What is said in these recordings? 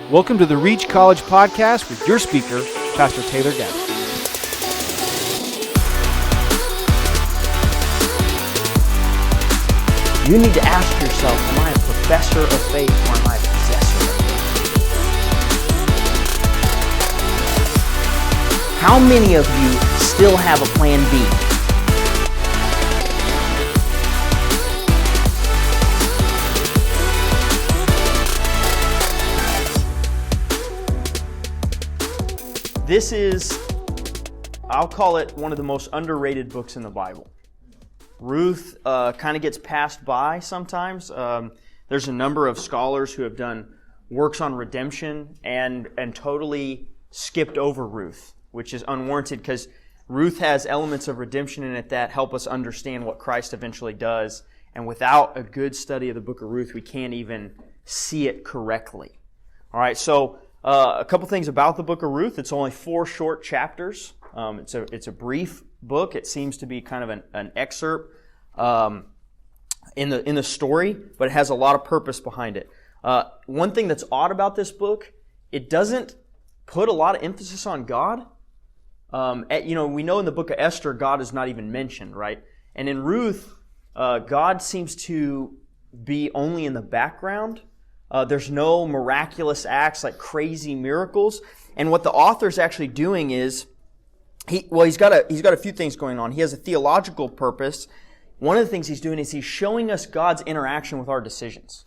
Welcome to the Reach College Podcast with your speaker, Pastor Taylor Gabbert. You need to ask yourself, am I a professor of faith or am I a possessor? How many of you still have a plan B? This is, I'll call it one of the most underrated books in the Bible. Ruth kind of gets passed by sometimes. There's a number of scholars who have done works on redemption and totally skipped over Ruth, which is unwarranted because Ruth has elements of redemption in it that help us understand what Christ eventually does. And without a good study of the book of Ruth, we can't even see it correctly. All right, so a couple things about the book of Ruth. It's only 4 short chapters. It's a brief book. It seems to be kind of an excerpt in the story, but it has a lot of purpose behind it. One thing that's odd about this book, it doesn't put a lot of emphasis on God. We know in the book of Esther, God is not even mentioned, right? And in Ruth, God seems to be only in the background. There's no miraculous acts like crazy miracles. And what the author's actually doing is, he's got a few things going on. He has a theological purpose. One of the things he's doing is he's showing us God's interaction with our decisions.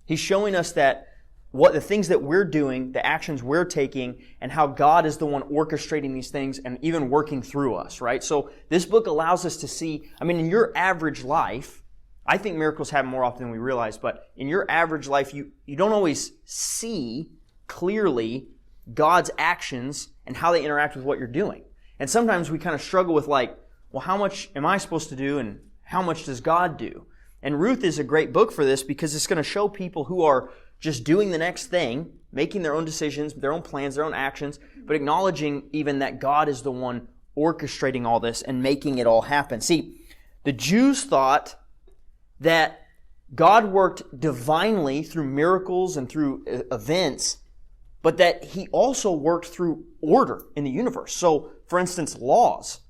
He's showing us that what the things that we're doing, the actions we're taking, and how God is the one orchestrating these things and even working through us, right? So this book allows us to see, in your average life, I think miracles happen more often than we realize, but in your average life, you don't always see clearly God's actions and how they interact with what you're doing. And sometimes we kind of struggle with how much am I supposed to do and how much does God do? And Ruth is a great book for this because it's going to show people who are just doing the next thing, making their own decisions, their own plans, their own actions, but acknowledging even that God is the one orchestrating all this and making it all happen. See, the Jews thought that God worked divinely through miracles and through events, but that He also worked through order in the universe. So, for instance, laws.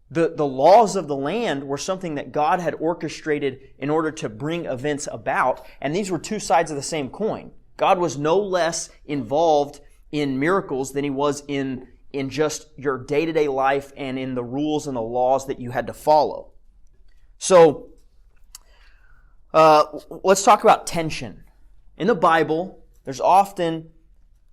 The laws of the land were something that God had orchestrated in order to bring events about, and these were two sides of the same coin. God was no less involved in miracles than He was in just your day-to-day life and in the rules and the laws that you had to follow. So, let's talk about tension. In the Bible, there's often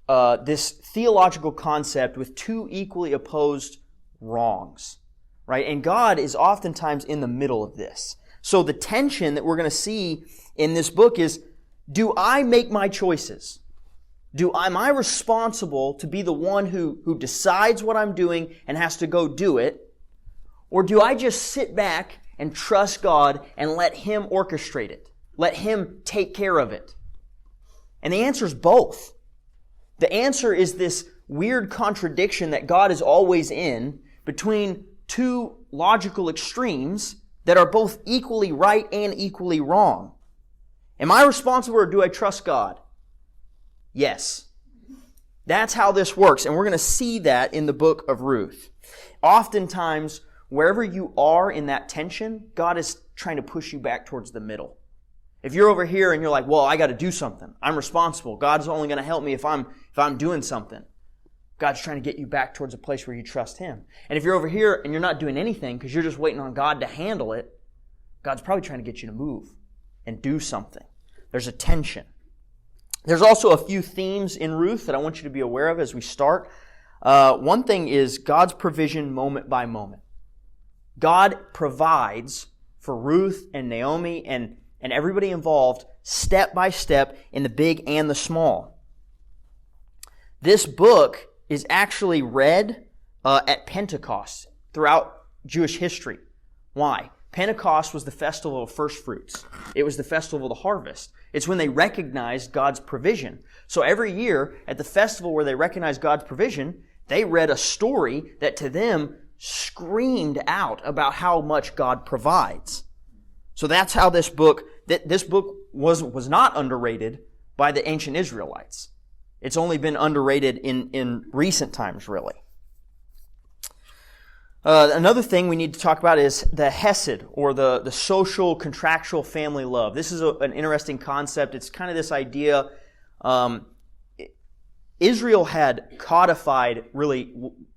this theological concept with two equally opposed wrongs, right? And God is oftentimes in the middle of this. So the tension that we're going to see in this book is, do I make my choices? Am I responsible to be the one who decides what I'm doing and has to go do it? Or do I just sit back and trust God and let Him orchestrate it? Let Him take care of it? And the answer is both. The answer is this weird contradiction that God is always in between two logical extremes that are both equally right and equally wrong. Am I responsible or do I trust God? Yes. That's how this works, and we're going to see that in the book of Ruth. Oftentimes, wherever you are in that tension, God is trying to push you back towards the middle. If you're over here and you're like, well, I got to do something. I'm responsible. God's only going to help me if I'm doing something. God's trying to get you back towards a place where you trust Him. And if you're over here and you're not doing anything because you're just waiting on God to handle it, God's probably trying to get you to move and do something. There's a tension. There's also a few themes in Ruth that I want you to be aware of as we start. One thing is God's provision moment by moment. God provides for Ruth and Naomi and everybody involved step by step in the big and the small. This book is actually read at Pentecost throughout Jewish history. Why? Pentecost was the festival of first fruits. It was the festival of the harvest. It's when they recognized God's provision. So every year at the festival where they recognized God's provision, they read a story that to them screamed out about how much God provides. So that's how this book was not underrated by the ancient Israelites. It's only been underrated in recent times, really. Another thing we need to talk about is the hesed, or the social contractual family love. This is an interesting concept. It's kind of this idea. Israel had codified really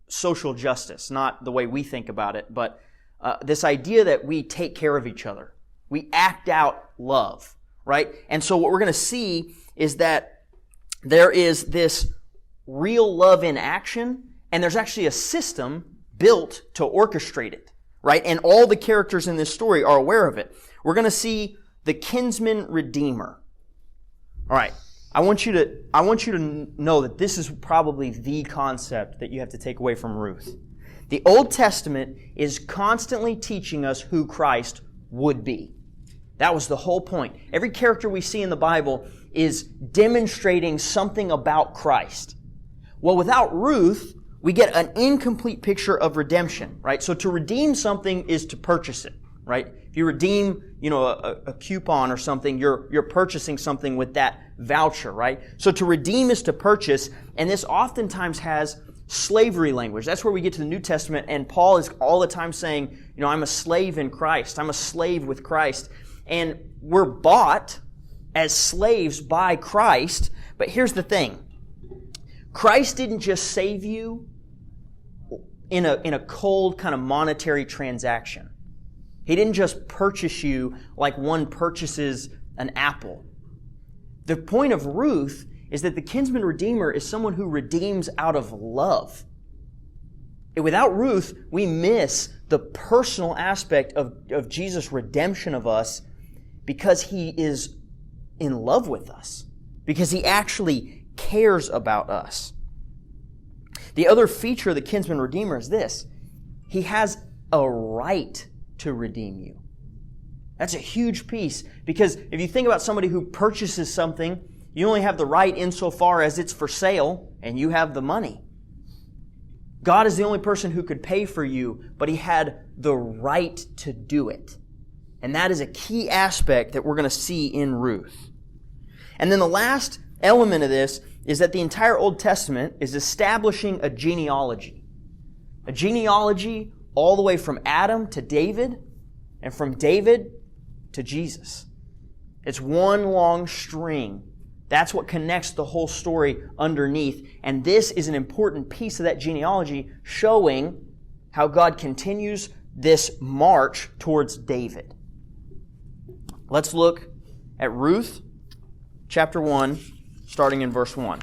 social justice, not the way we think about it, but this idea that we take care of each other. We act out love, right? And so what we're going to see is that there is this real love in action, and there's actually a system built to orchestrate it, right? And all the characters in this story are aware of it. We're going to see the kinsman redeemer. All right. I want you to know that this is probably the concept that you have to take away from Ruth. The Old Testament is constantly teaching us who Christ would be. That was the whole point. Every character we see in the Bible is demonstrating something about Christ. Well, without Ruth, we get an incomplete picture of redemption, right? So to redeem something is to purchase it, right? If you redeem, a coupon or something, you're purchasing something with that voucher, right? So to redeem is to purchase, and this oftentimes has slavery language. That's where we get to the New Testament, and Paul is all the time saying, I'm a slave in Christ. I'm a slave with Christ. And we're bought as slaves by Christ, but here's the thing. Christ didn't just save you in a cold kind of monetary transaction. He didn't just purchase you like one purchases an apple. The point of Ruth is that the kinsman redeemer is someone who redeems out of love. And without Ruth, we miss the personal aspect of Jesus' redemption of us, because he is in love with us, because he actually cares about us. The other feature of the kinsman redeemer is this: he has a right to redeem you. That's a huge piece, because if you think about somebody who purchases something, you only have the right insofar as it's for sale and you have the money. God is the only person who could pay for you, but he had the right to do it. And that is a key aspect that we're going to see in Ruth. And then the last element of this is that the entire Old Testament is establishing a genealogy. A genealogy all the way from Adam to David, and from David to Jesus. It's one long string. That's what connects the whole story underneath. And this is an important piece of that genealogy, showing how God continues this march towards David. Let's look at Ruth chapter 1, starting in verse 1.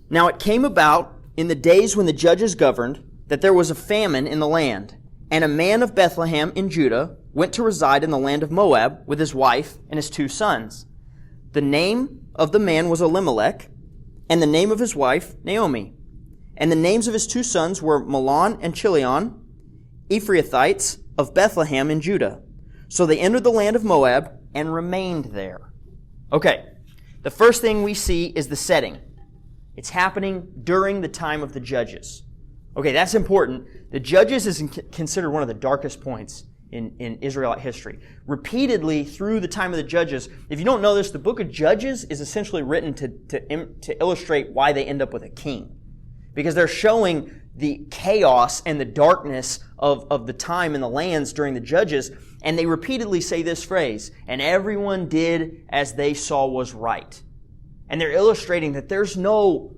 Now it came about in the days when the judges governed that there was a famine in the land, and a man of Bethlehem in Judah went to reside in the land of Moab with his wife and his 2 sons. The name of the man was Elimelech, and the name of his wife Naomi. And the names of his 2 sons were Mahlon and Chilion, Ephraithites of Bethlehem in Judah. So they entered the land of Moab and remained there. Okay, the first thing we see is the setting. It's happening during the time of the Judges. Okay, that's important. The Judges is considered one of the darkest points in Israelite history. Repeatedly through the time of the Judges, if you don't know this, the book of Judges is essentially written to illustrate why they end up with a king. Because they're showing the chaos and the darkness of the time in the lands during the Judges, and they repeatedly say this phrase, and everyone did as they saw was right. And they're illustrating that there's no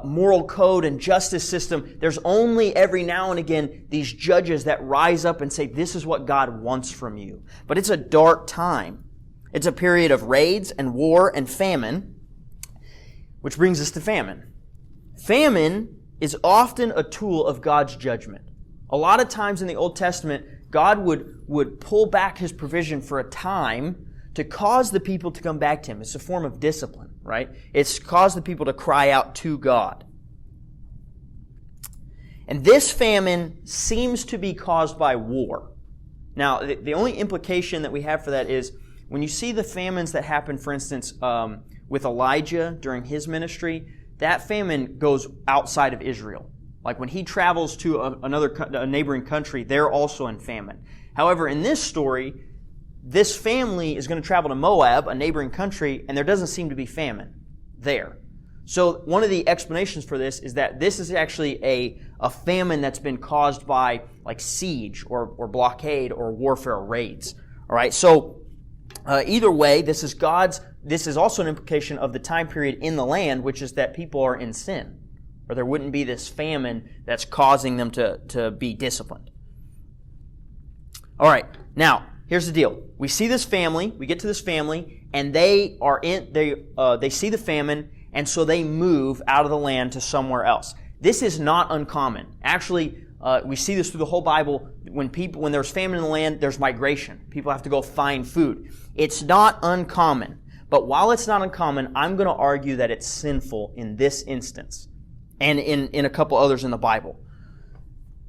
moral code and justice system. There's only every now and again these judges that rise up and say, this is what God wants from you. But it's a dark time. It's a period of raids and war and famine, which brings us to famine. Famine is often a tool of God's judgment. A lot of times in the Old Testament, God would pull back his provision for a time to cause the people to come back to him. It's a form of discipline, right? It's caused the people to cry out to God. And this famine seems to be caused by war. Now, the only implication that we have for that is when you see the famines that happen, for instance, with Elijah during his ministry, that famine goes outside of Israel. Like when he travels to a neighboring country, they're also in famine. However, in this story, this family is going to travel to Moab, a neighboring country, and there doesn't seem to be famine there. So one of the explanations for this is that this is actually a famine that's been caused by like siege or blockade or warfare or raids. All right, so either way, this is also an implication of the time period in the land, which is that people are in sin, or there wouldn't be this famine that's causing them to be disciplined. All right, now here's the deal. We see this family, we get to this family, and they see the famine, and so they move out of the land to somewhere else. This is not uncommon. Actually, we see this through the whole Bible. When there's famine in the land, there's migration. People have to go find food. It's not uncommon. But while it's not uncommon, I'm going to argue that it's sinful in this instance and in a couple others in the Bible.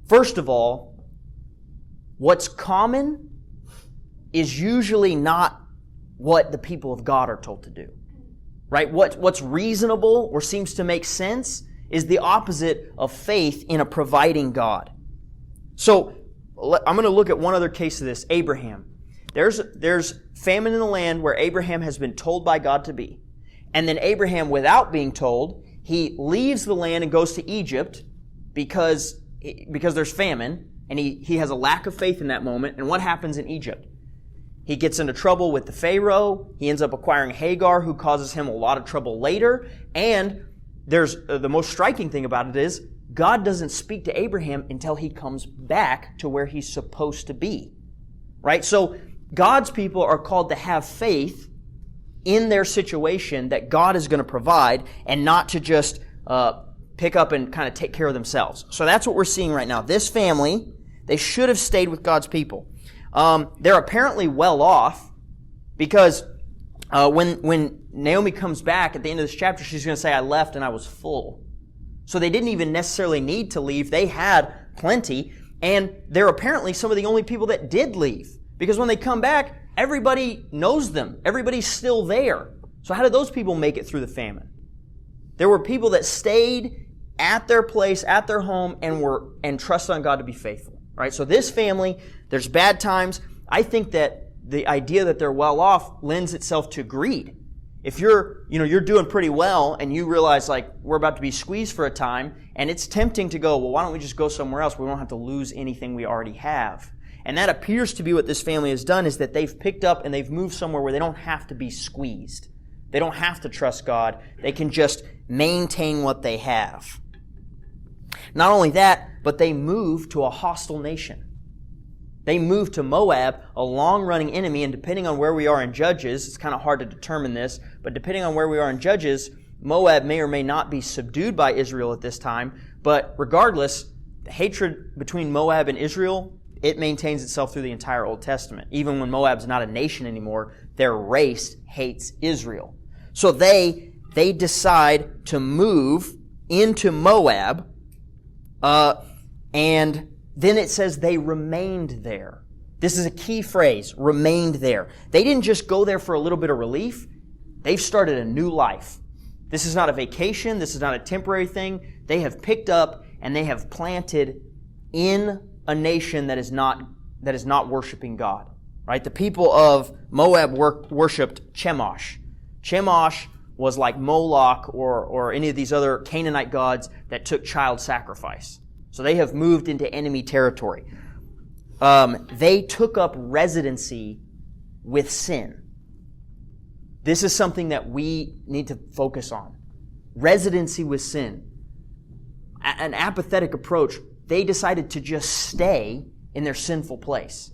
First of all, what's common is usually not what the people of God are told to do. Right? What's reasonable or seems to make sense is the opposite of faith in a providing God. So, I'm going to look at one other case of this, Abraham. There's famine in the land where Abraham has been told by God to be. And then Abraham, without being told, he leaves the land and goes to Egypt because there's famine, and he has a lack of faith in that moment. And what happens in Egypt? He gets into trouble with the Pharaoh. He ends up acquiring Hagar, who causes him a lot of trouble later. And there's the most striking thing about it is God doesn't speak to Abraham until he comes back to where he's supposed to be. Right? So God's people are called to have faith in their situation that God is going to provide and not to just pick up and kind of take care of themselves. So that's what we're seeing right now. This family, they should have stayed with God's people. They're apparently well off because when Naomi comes back at the end of this chapter, she's going to say, I left and I was full. So they didn't even necessarily need to leave. They had plenty, and they're apparently some of the only people that did leave. Because when they come back, everybody knows them. Everybody's still there. So how did those people make it through the famine? There were people that stayed at their place, at their home, and trusted on God to be faithful. Right? So this family, there's bad times. I think that the idea that they're well off lends itself to greed. If you're doing pretty well and you realize like we're about to be squeezed for a time, and it's tempting to go, well, why don't we just go somewhere else? We don't have to lose anything we already have. And that appears to be what this family has done, is that they've picked up and they've moved somewhere where they don't have to be squeezed. They don't have to trust God. They can just maintain what they have. Not only that, but they move to a hostile nation. They move to Moab, a long-running enemy, and depending on where we are in Judges, it's kind of hard to determine this, but depending on where we are in Judges, Moab may or may not be subdued by Israel at this time, but regardless, the hatred between Moab and Israel, it maintains itself through the entire Old Testament. Even when Moab's not a nation anymore, their race hates Israel. So they decide to move into Moab, and then it says they remained there. This is a key phrase, remained there. They didn't just go there for a little bit of relief. They've started a new life. This is not a vacation. This is not a temporary thing. They have picked up and they have planted in a nation that is not worshiping God. Right? The people of Moab worshipped Chemosh. Chemosh was like Moloch or any of these other Canaanite gods that took child sacrifice. So they have moved into enemy territory. They took up residency with sin. This is something that we need to focus on. Residency with sin. An apathetic approach. They decided to just stay in their sinful place.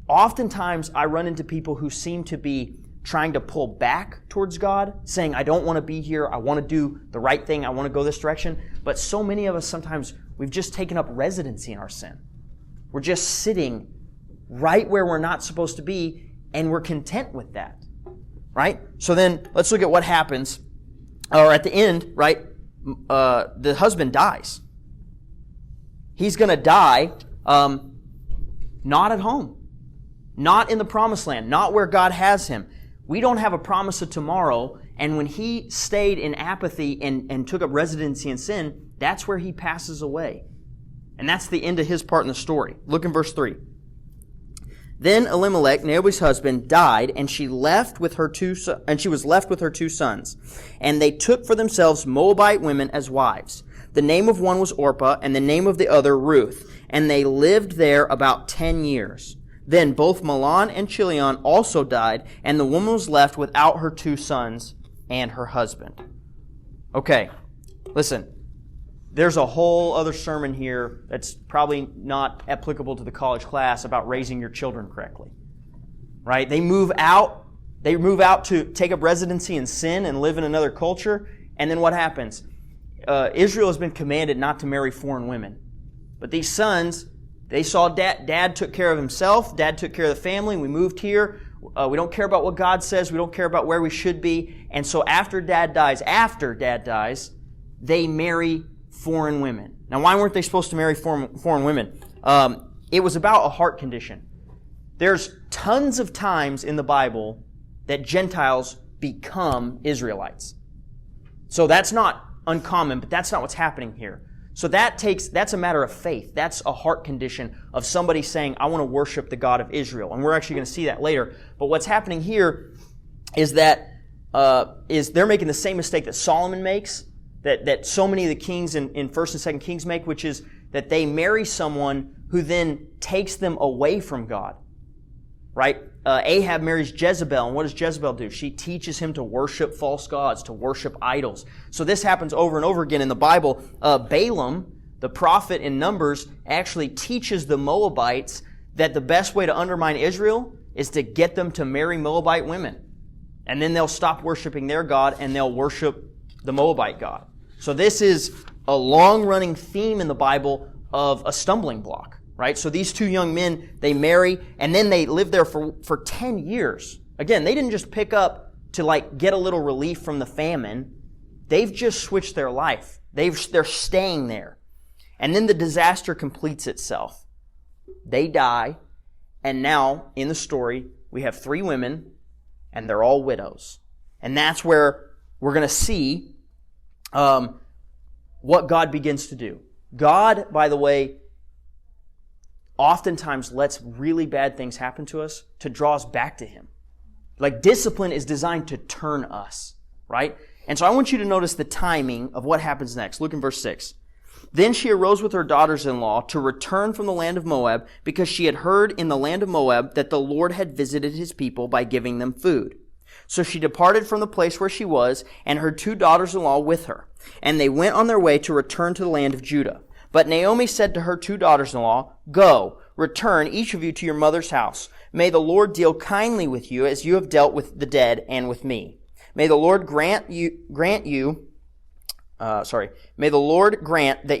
Oftentimes, I run into people who seem to be trying to pull back towards God, saying, I don't want to be here, I want to do the right thing, I want to go this direction. But so many of us sometimes, we've just taken up residency in our sin. We're just sitting right where we're not supposed to be, and we're content with that. Right? So then, let's look at what happens. Or at the end, right, the husband dies. He's going to die not at home. Not in the promised land. Not where God has him. We don't have a promise of tomorrow, and when he stayed in apathy and took up residency in sin, that's where he passes away. And that's the end of his part in the story. Look in verse 3. Then Elimelech, Naomi's husband, died, and she was left with her 2 sons. And they took for themselves Moabite women as wives. The name of one was Orpah, and the name of the other Ruth. And they lived there about 10 years. Then both Mahlon and Chilion also died, and the woman was left without her 2 sons and her husband. Okay, listen. There's a whole other sermon here that's probably not applicable to the college class about raising your children correctly. Right? They move out to take up residency in sin and live in another culture, and then what happens? Israel has been commanded not to marry foreign women. But these sons, they saw dad took care of himself, dad took care of the family, we moved here, we don't care about what God says, we don't care about where we should be, and so after dad dies, they marry foreign women. Now, why weren't they supposed to marry foreign women? It was about a heart condition. There's tons of times in the Bible that Gentiles become Israelites. So that's not uncommon, but that's not what's happening here. So that's a matter of faith. That's a heart condition of somebody saying, I want to worship the God of Israel. And we're actually going to see that later. But what's happening here is that they're making the same mistake that Solomon makes, that so many of the kings in 1st and 2nd Kings make, which is that they marry someone who then takes them away from God. Right? Ahab marries Jezebel, and what does Jezebel do? She teaches him to worship false gods, to worship idols. So this happens over and over again in the Bible. Balaam, the prophet in Numbers, actually teaches the Moabites that the best way to undermine Israel is to get them to marry Moabite women. And then they'll stop worshiping their God and they'll worship the Moabite god. So this is a long-running theme in the Bible of a stumbling block, right? So these 2 young men, they marry, and then they live there for 10 years. Again, they didn't just pick up to get a little relief from the famine. They've just switched their life. They're staying there. And then the disaster completes itself. They die, and now, in the story, we have 3 women, and they're all widows. And that's where we're going to see what God begins to do. God, by the way, oftentimes lets really bad things happen to us to draw us back to Him. Discipline is designed to turn us, right? And so I want you to notice the timing of what happens next. Look in verse 6. Then she arose with her daughters-in-law to return from the land of Moab, because she had heard in the land of Moab that the Lord had visited His people by giving them food. So she departed from the place where she was, and her 2 daughters-in-law with her. And they went on their way to return to the land of Judah. But Naomi said to her 2 daughters-in-law, Go, return each of you to your mother's house. May the Lord deal kindly with you as you have dealt with the dead and with me. May the Lord grant that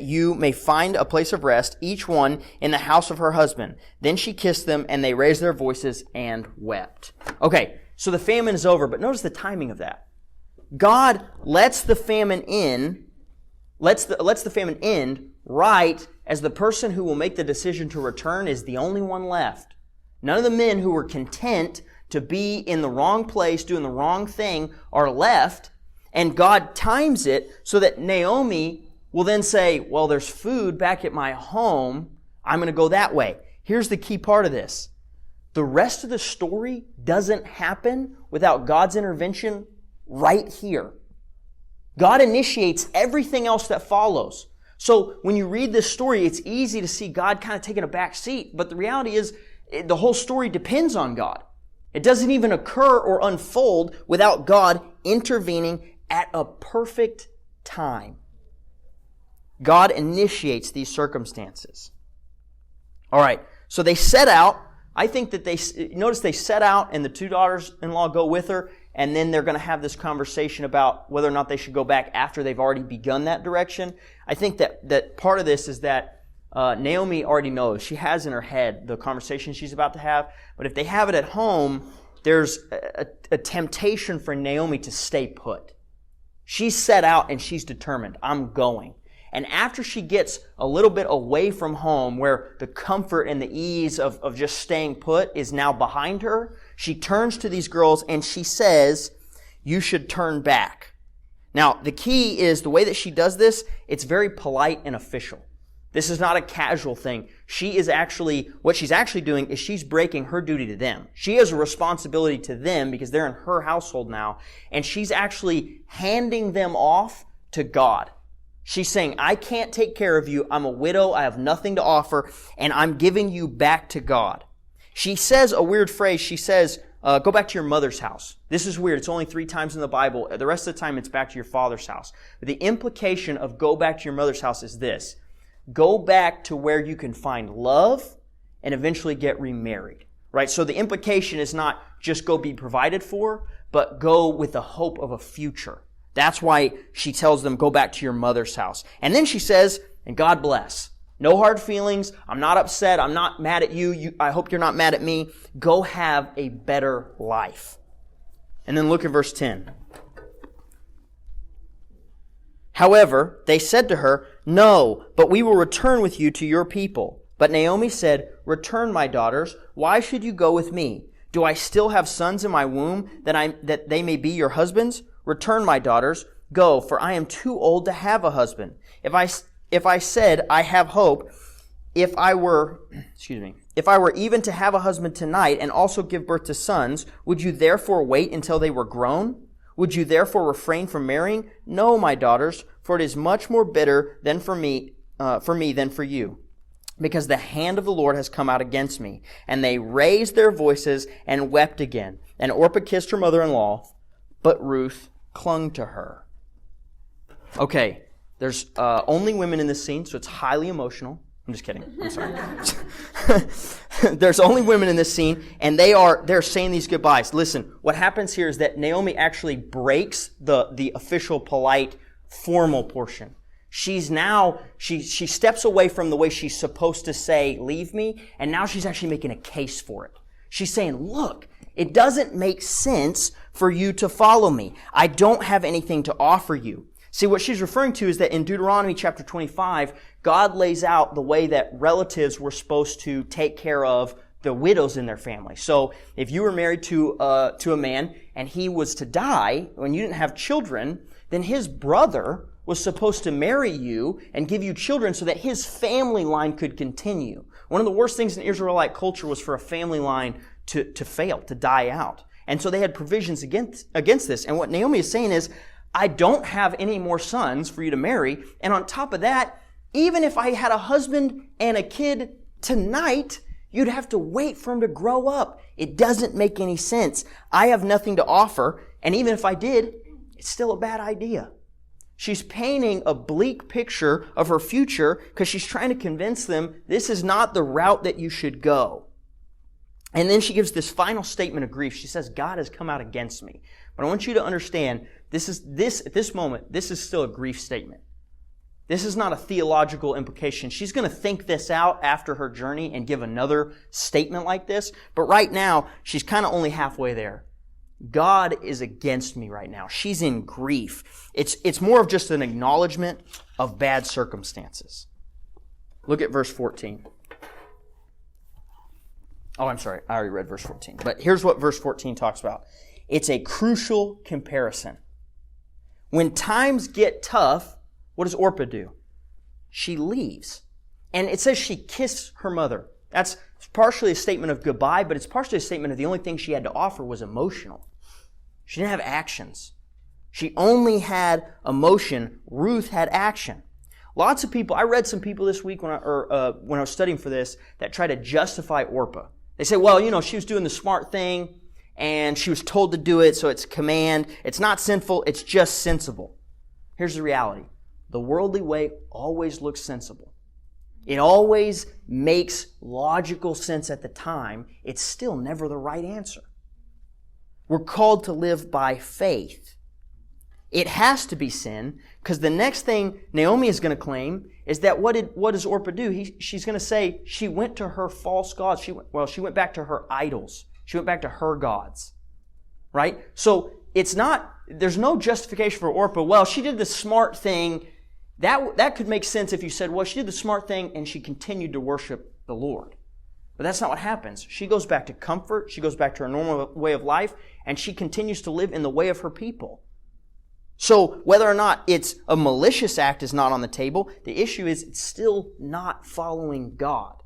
you may find a place of rest, each one in the house of her husband. Then she kissed them, and they raised their voices and wept. Okay, so the famine is over, but notice the timing of that. God lets the famine end right as the person who will make the decision to return is the only one left. None of the men who were content to be in the wrong place, doing the wrong thing, are left. And God times it so that Naomi will then say, well, there's food back at my home. I'm going to go that way. Here's the key part of this. The rest of the story doesn't happen without God's intervention right here. God initiates everything else that follows. So when you read this story, it's easy to see God kind of taking a back seat. But the reality is, the whole story depends on God. It doesn't even occur or unfold without God intervening at a perfect time. God initiates these circumstances. All right, so they set out. I think that they set out and the 2 daughters-in-law go with her, and then they're going to have this conversation about whether or not they should go back after they've already begun that direction. I think that part of this is that Naomi already knows. She has in her head the conversation she's about to have, but if they have it at home, there's a temptation for Naomi to stay put. She's set out and she's determined, I'm going. And after she gets a little bit away from home, where the comfort and the ease of just staying put is now behind her, she turns to these girls and she says, you should turn back. Now, the key is the way that she does this, it's very polite and official. This is not a casual thing. What she's actually doing is she's breaking her duty to them. She has a responsibility to them because they're in her household now, and she's actually handing them off to God. She's saying, I can't take care of you. I'm a widow. I have nothing to offer, and I'm giving you back to God. She says a weird phrase. She says, go back to your mother's house. This is weird. It's only 3 times in the Bible. The rest of the time, it's back to your father's house. But the implication of go back to your mother's house is this. Go back to where you can find love and eventually get remarried, right? So the implication is not just go be provided for, but go with the hope of a future. That's why she tells them, go back to your mother's house. And then she says, and God bless. No hard feelings. I'm not upset. I'm not mad at you. I hope you're not mad at me. Go have a better life. And then look at verse 10. However, they said to her, no, but we will return with you to your people. But Naomi said, return, my daughters. Why should you go with me? Do I still have sons in my womb that they may be your husbands? Return, my daughters. Go, for I am too old to have a husband. If I said I have hope, if I were even to have a husband tonight and also give birth to sons, would you therefore wait until they were grown? Would you therefore refrain from marrying? No, my daughters, for it is much more bitter than for me than for you, because the hand of the Lord has come out against me. And they raised their voices and wept again. And Orpah kissed her mother-in-law, but Ruth clung to her. Okay, there's only women in this scene, so it's highly emotional. I'm just kidding. I'm sorry. There's only women in this scene, and they're saying these goodbyes. Listen, what happens here is that Naomi actually breaks the official, polite, formal portion. She steps away from the way she's supposed to say, leave me, and now she's actually making a case for it. She's saying, look, it doesn't make sense for you to follow me. I don't have anything to offer you. See, what she's referring to is that in Deuteronomy chapter 25, God lays out the way that relatives were supposed to take care of the widows in their family. So if you were married to a man and he was to die when you didn't have children, then his brother was supposed to marry you and give you children so that his family line could continue. One of the worst things in Israelite culture was for a family line to fail, to die out. And so they had provisions against this. And what Naomi is saying is, I don't have any more sons for you to marry. And on top of that, even if I had a husband and a kid tonight, you'd have to wait for him to grow up. It doesn't make any sense. I have nothing to offer. And even if I did, it's still a bad idea. She's painting a bleak picture of her future because she's trying to convince them this is not the route that you should go. And then she gives this final statement of grief. She says, God has come out against me. But I want you to understand, at this moment, this is still a grief statement. This is not a theological implication. She's going to think this out after her journey and give another statement like this. But right now, she's kind of only halfway there. God is against me right now. She's in grief. It's more of just an acknowledgement of bad circumstances. Look at verse 14. Oh, I'm sorry. I already read verse 14. But here's what verse 14 talks about. It's a crucial comparison. When times get tough, what does Orpah do? She leaves. And it says she kissed her mother. That's partially a statement of goodbye, but it's partially a statement of the only thing she had to offer was emotional. She didn't have actions. She only had emotion. Ruth had action. Lots of people, I read some people this week when I was studying for this that try to justify Orpah. They say, well, she was doing the smart thing and she was told to do it, so it's command. It's not sinful, it's just sensible. Here's the reality. The worldly way always looks sensible. It always makes logical sense at the time. It's still never the right answer. We're called to live by faith. It has to be sin, because the next thing Naomi is going to claim is that what does Orpah do? She's going to say she went to her false gods. She went back to her idols. She went back to her gods. Right? So there's no justification for Orpah. Well, she did the smart thing. That could make sense if you said, well, she did the smart thing and she continued to worship the Lord. But that's not what happens. She goes back to comfort. She goes back to her normal way of life, and she continues to live in the way of her people. So whether or not it's a malicious act is not on the table, the issue is it's still not following God.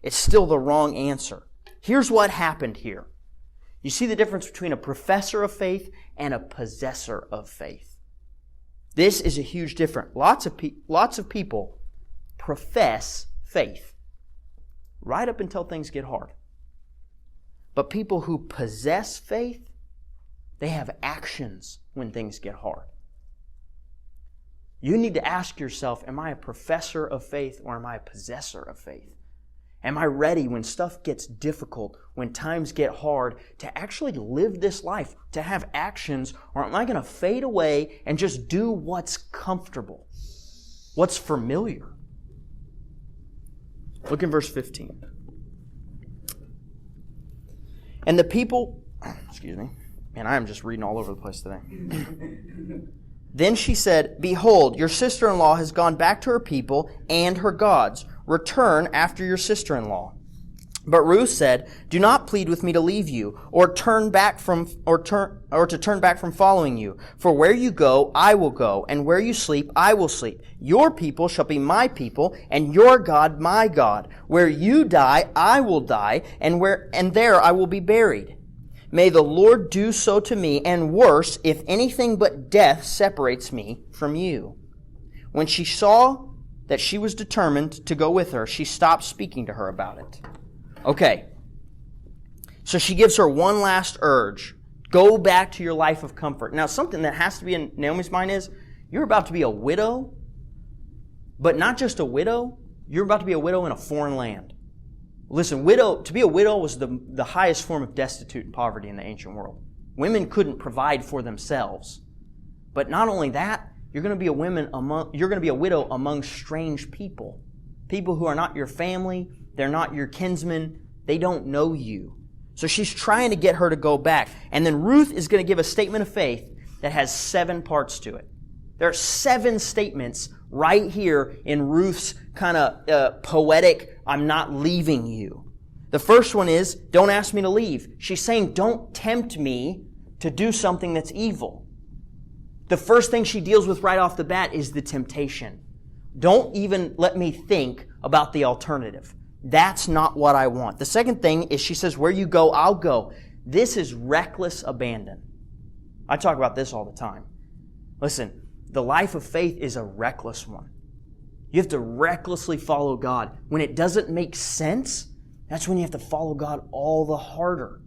It's still the wrong answer. Here's what happened here. You see the difference between a professor of faith and a possessor of faith. This is a huge difference. Lots of people profess faith right up until things get hard. But people who possess faith, they have actions when things get hard. You need to ask yourself, am I a professor of faith or am I a possessor of faith? Am I ready when stuff gets difficult, when times get hard, to actually live this life, to have actions, or am I going to fade away and just do what's comfortable, what's familiar? Look in verse 15. And the people, man, I am just reading all over the place today. Then she said, "Behold, your sister-in-law has gone back to her people and her gods. Return after your sister-in-law." But Ruth said, "Do not plead with me to leave you, or to turn back from following you. For where you go, I will go, and where you sleep, I will sleep. Your people shall be my people, and your God my God. Where you die, I will die, and there I will be buried. May the Lord do so to me, and worse, if anything but death separates me from you." When she saw that she was determined to go with her, she stopped speaking to her about it. Okay, so she gives her one last urge. Go back to your life of comfort. Now, something that has to be in Naomi's mind is, you're about to be a widow, but not just a widow, you're about to be a widow in a foreign land. Listen, to be a widow was the highest form of destitute and poverty in the ancient world. Women couldn't provide for themselves. But not only that, you're going to be a widow among strange people. People who are not your family, they're not your kinsmen, they don't know you. So she's trying to get her to go back. And then Ruth is going to give a statement of faith that has 7 parts to it. There are 7 statements right here in Ruth's kind of poetic, I'm not leaving you. The first one is, don't ask me to leave. She's saying, don't tempt me to do something that's evil. The first thing she deals with right off the bat is the temptation. Don't even let me think about the alternative. That's not what I want. The second thing is she says, where you go, I'll go. This is reckless abandon. I talk about this all the time. Listen, the life of faith is a reckless one. You have to recklessly follow God. When it doesn't make sense, that's when you have to follow God all the harder.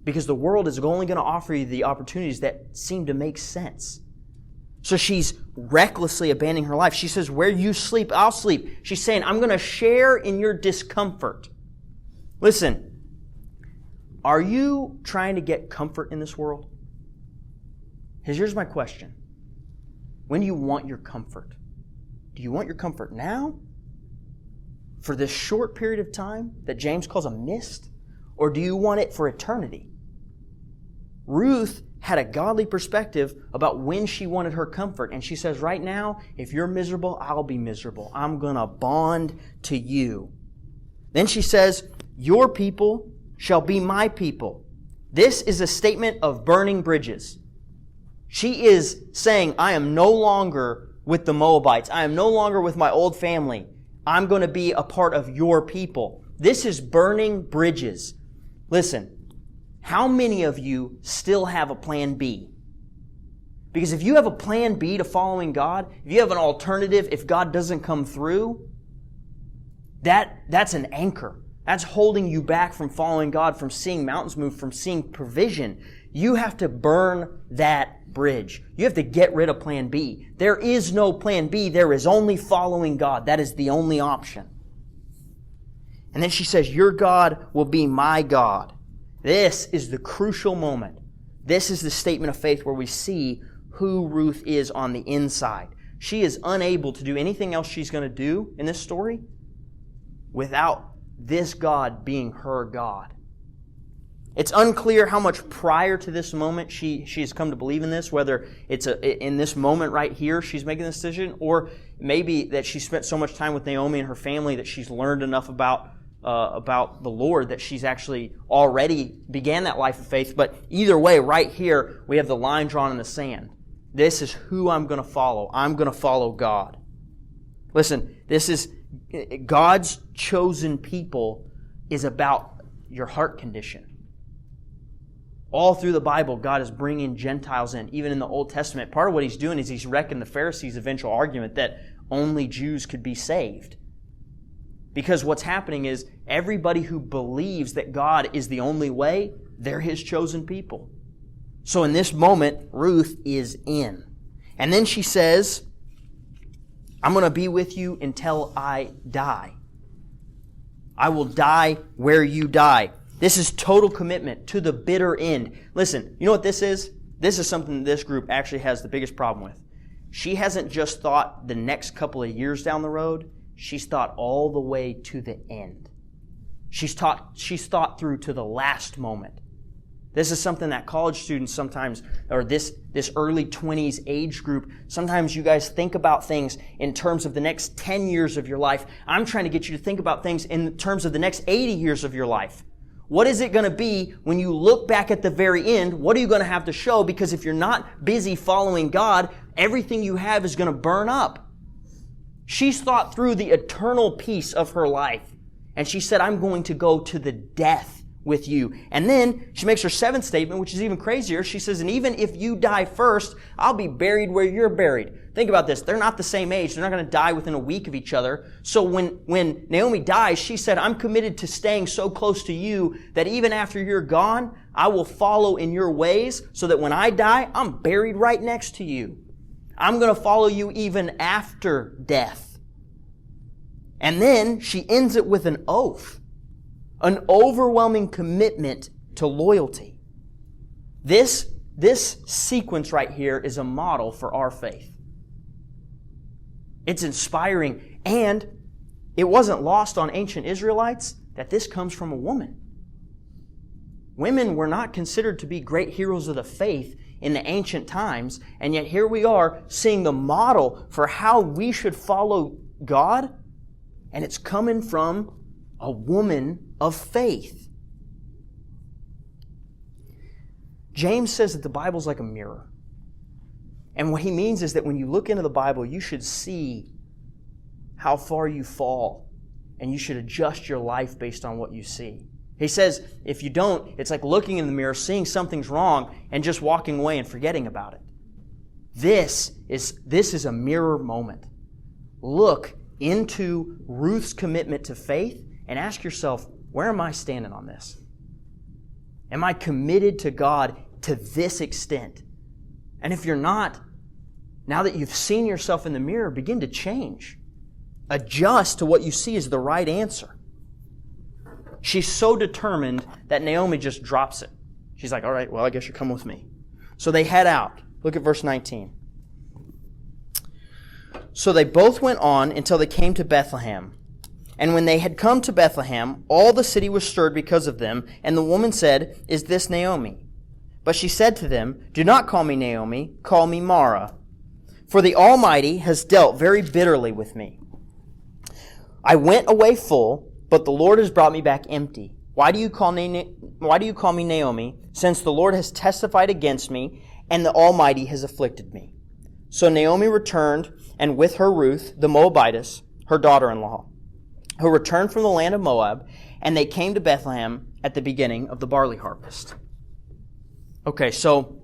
Because the world is only going to offer you the opportunities that seem to make sense. So she's recklessly abandoning her life. She says, where you sleep, I'll sleep. She's saying, I'm going to share in your discomfort. Listen, are you trying to get comfort in this world? Here's my question. When do you want your comfort? Do you want your comfort now? For this short period of time that James calls a mist? Or do you want it for eternity? Ruth had a godly perspective about when she wanted her comfort. And she says, right now, if you're miserable, I'll be miserable. I'm going to bond to you. Then she says, your people shall be my people. This is a statement of burning bridges. She is saying, I am no longer with the Moabites. I am no longer with my old family. I'm going to be a part of your people. This is burning bridges. Listen, how many of you still have a plan B? Because if you have a plan B to following God, if you have an alternative, if God doesn't come through, that's an anchor. That's holding you back from following God, from seeing mountains move, from seeing provision. You have to burn that bridge. You have to get rid of plan B. There is no plan B. There is only following God. That is the only option. And then she says, your God will be my God. This is the crucial moment. This is the statement of faith where we see who Ruth is on the inside. She is unable to do anything else she's going to do in this story without this God being her God. It's unclear how much prior to this moment she's come to believe in this, whether it's in this moment right here she's making this decision, or maybe that she spent so much time with Naomi and her family that she's learned enough about the Lord that she's actually already began that life of faith. But either way, right here, we have the line drawn in the sand. This is who I'm going to follow. I'm going to follow God. Listen, this is God's chosen people is about your heart condition. All through the Bible, God is bringing Gentiles in, even in the Old Testament. Part of what He's doing is He's wrecking the Pharisees' eventual argument that only Jews could be saved. Because what's happening is everybody who believes that God is the only way, they're His chosen people. So in this moment, Ruth is in. And then she says, I'm going to be with you until I die. I will die where you die. This is total commitment to the bitter end. Listen, you know what this is? This is something this group actually has the biggest problem with. She hasn't just thought the next couple of years down the road. She's thought all the way to the end. She's thought through to the last moment. This is something that college students sometimes, or this early 20s age group, sometimes you guys think about things in terms of the next 10 years of your life. I'm trying to get you to think about things in terms of the next 80 years of your life. What is it going to be when you look back at the very end? What are you going to have to show? Because if you're not busy following God, everything you have is going to burn up. She's thought through the eternal peace of her life. And she said, I'm going to go to the death with you. And then she makes her seventh statement, which is even crazier. She says, and even if you die first, I'll be buried where you're buried. Think about this. They're not the same age. They're not going to die within a week of each other. So when Naomi dies, she said, I'm committed to staying so close to you that even after you're gone, I will follow in your ways so that when I die, I'm buried right next to you. I'm going to follow you even after death. And then she ends it with an oath. An overwhelming commitment to loyalty. This sequence right here is a model for our faith. It's inspiring, and it wasn't lost on ancient Israelites that this comes from a woman. Women were not considered to be great heroes of the faith in the ancient times, and yet here we are seeing the model for how we should follow God, and it's coming from a woman of faith. James says that the Bible's like a mirror. And what he means is that when you look into the Bible, you should see how far you fall, and you should adjust your life based on what you see. He says, if you don't, it's like looking in the mirror, seeing something's wrong, and just walking away and forgetting about it. This is a mirror moment. Look into Ruth's commitment to faith and ask yourself, where am I standing on this? Am I committed to God to this extent? And if you're not, now that you've seen yourself in the mirror, begin to change. Adjust to what you see as the right answer. She's so determined that Naomi just drops it. She's like, all right, well, I guess you're coming with me. So they head out. Look at verse 19. So they both went on until they came to Bethlehem. And when they had come to Bethlehem, all the city was stirred because of them. And the woman said, is this Naomi? But she said to them, do not call me Naomi, call me Mara. For the Almighty has dealt very bitterly with me. I went away full, but the Lord has brought me back empty. Why do you call me Naomi, since the Lord has testified against me, and the Almighty has afflicted me? So Naomi returned, and with her Ruth, the Moabitess, her daughter-in-law, who returned from the land of Moab, and they came to Bethlehem at the beginning of the barley harvest. Okay, so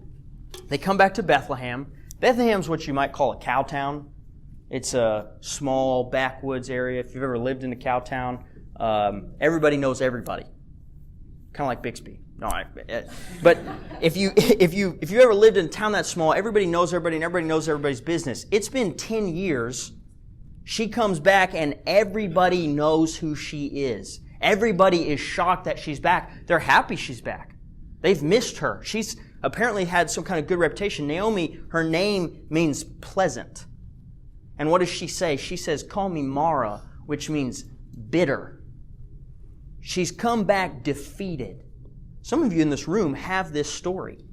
they come back to Bethlehem. Bethlehem's what you might call a cow town. It's a small backwoods area. If you've ever lived in a cow town, everybody knows everybody. Kind of like Bixby. But if you ever lived in a town that small, everybody knows everybody and everybody knows everybody's business. It's been 10 years. She comes back and everybody knows who she is. Everybody is shocked that she's back. They're happy she's back. They've missed her. She's apparently had some kind of good reputation. Naomi, her name means pleasant. And what does she say? She says, call me Mara, which means bitter. She's come back defeated. Some of you in this room have this story.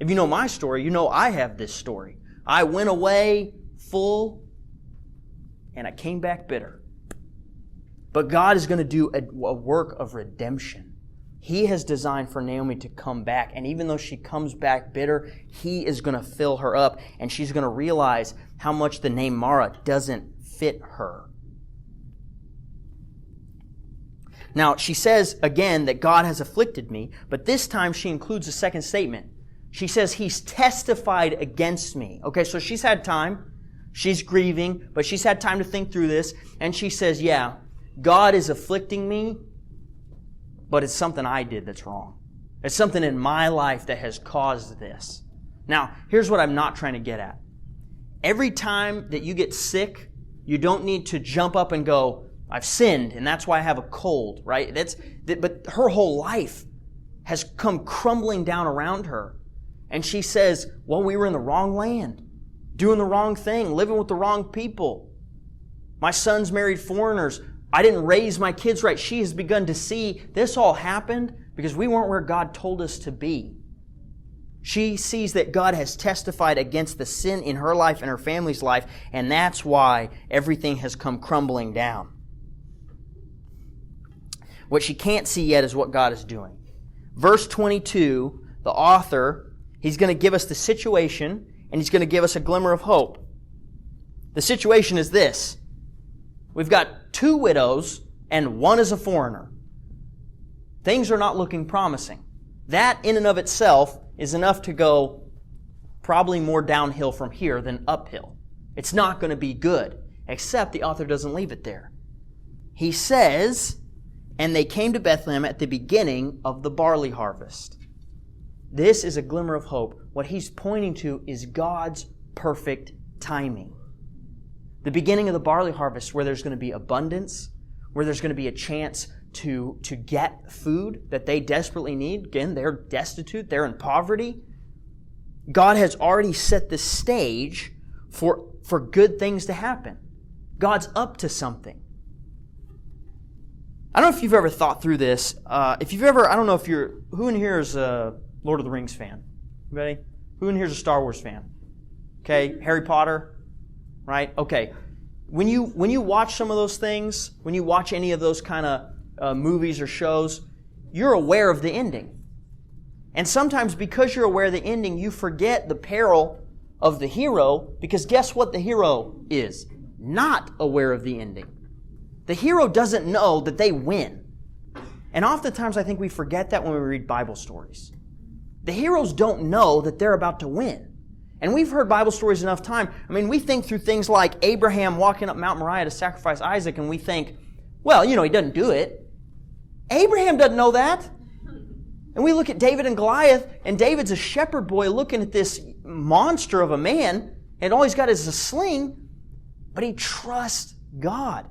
If you know my story, you know I have this story. I went away full, and I came back bitter. But God is going to do a work of redemption. He has designed for Naomi to come back. And even though she comes back bitter, He is going to fill her up. And she's going to realize how much the name Mara doesn't fit her. Now, she says again that God has afflicted me. But this time she includes a second statement. She says, He's testified against me. Okay, so she's had time. She's grieving, but she's had time to think through this. And she says, yeah, God is afflicting me, but it's something I did that's wrong. It's something in my life that has caused this. Now, here's what I'm not trying to get at. Every time that you get sick, you don't need to jump up and go, I've sinned, and that's why I have a cold, right? But her whole life has come crumbling down around her. And she says, well, we were in the wrong land, doing the wrong thing, living with the wrong people. My son's married foreigners. I didn't raise my kids right. She has begun to see this all happened because we weren't where God told us to be. She sees that God has testified against the sin in her life and her family's life, and that's why everything has come crumbling down. What she can't see yet is what God is doing. Verse 22, the author, he's going to give us the situation, and he's going to give us a glimmer of hope. The situation is this. We've got 2 widows, and one is a foreigner. Things are not looking promising. That in and of itself is enough to go probably more downhill from here than uphill. It's not going to be good, except the author doesn't leave it there. He says, and they came to Bethlehem at the beginning of the barley harvest. This is a glimmer of hope. What he's pointing to is God's perfect timing. The beginning of the barley harvest, where there's going to be abundance, where there's going to be a chance to get food that they desperately need. Again, they're destitute, they're in poverty. God has already set the stage for good things to happen. God's up to something. I don't know if you've ever thought through this. I don't know who in here is a Lord of the Rings fan? Anybody? Who in here is a Star Wars fan? Okay, Harry Potter? Right? Okay. When you watch some of those things, when you watch any of those kind of movies or shows, you're aware of the ending. And sometimes because you're aware of the ending, you forget the peril of the hero, because guess what the hero is? Not aware of the ending. The hero doesn't know that they win. And oftentimes I think we forget that when we read Bible stories. The heroes don't know that they're about to win. And we've heard Bible stories enough time. I mean, we think through things like Abraham walking up Mount Moriah to sacrifice Isaac, and we think, well, he doesn't do it. Abraham doesn't know that. And we look at David and Goliath, and David's a shepherd boy looking at this monster of a man, and all he's got is a sling, but he trusts God.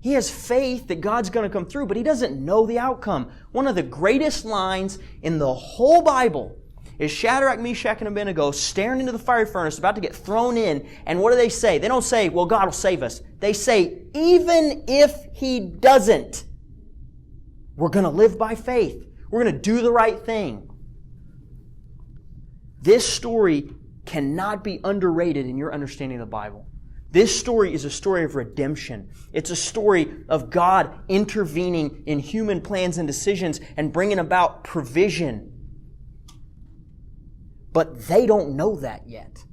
He has faith that God's going to come through, but he doesn't know the outcome. One of the greatest lines in the whole Bible is Shadrach, Meshach, and Abednego staring into the fiery furnace, about to get thrown in, and what do they say? They don't say, well, God will save us. They say, even if He doesn't, we're going to live by faith. We're going to do the right thing. This story cannot be underrated in your understanding of the Bible. This story is a story of redemption. It's a story of God intervening in human plans and decisions and bringing about provision. But they don't know that yet.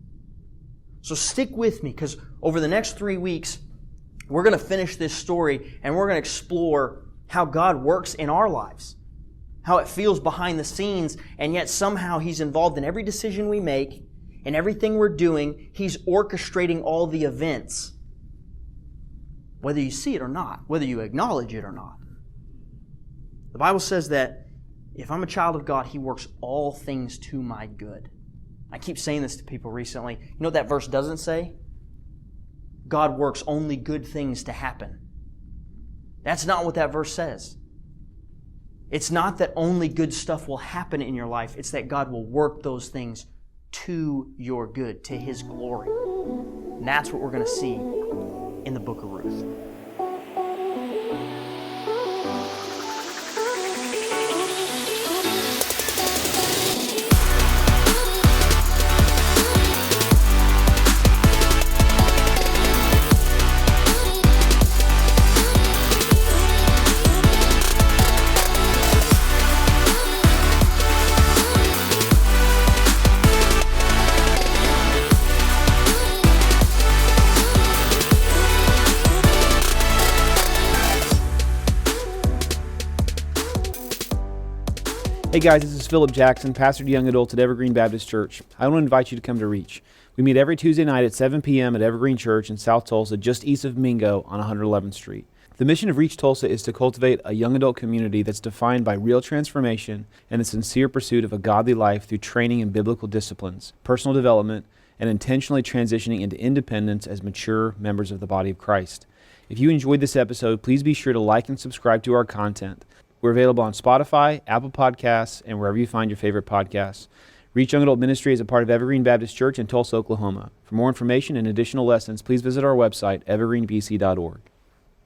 So stick with me, because over the next 3 weeks, we're going to finish this story and we're going to explore how God works in our lives, how it feels behind the scenes, and yet somehow He's involved in every decision we make, in everything we're doing. He's orchestrating all the events, whether you see it or not, whether you acknowledge it or not. The Bible says that if I'm a child of God, He works all things to my good. I keep saying this to people recently. You know what that verse doesn't say? God works only good things to happen. That's not what that verse says. It's not that only good stuff will happen in your life. It's that God will work those things to your good, to His glory. And that's what we're going to see in the book of Ruth. Hey guys, this is Philip Jackson, pastor to young adults at Evergreen Baptist Church. I want to invite you to come to Reach. We meet every Tuesday night at 7 p.m. at Evergreen Church in South Tulsa, just east of Mingo on 111th Street. The mission of Reach Tulsa is to cultivate a young adult community that's defined by real transformation and the sincere pursuit of a godly life through training in biblical disciplines, personal development, and intentionally transitioning into independence as mature members of the body of Christ. If you enjoyed this episode, please be sure to like and subscribe to our content. We're available on Spotify, Apple Podcasts, and wherever you find your favorite podcasts. Reach Young Adult Ministry is a part of Evergreen Baptist Church in Tulsa, Oklahoma. For more information and additional lessons, please visit our website, evergreenbc.org.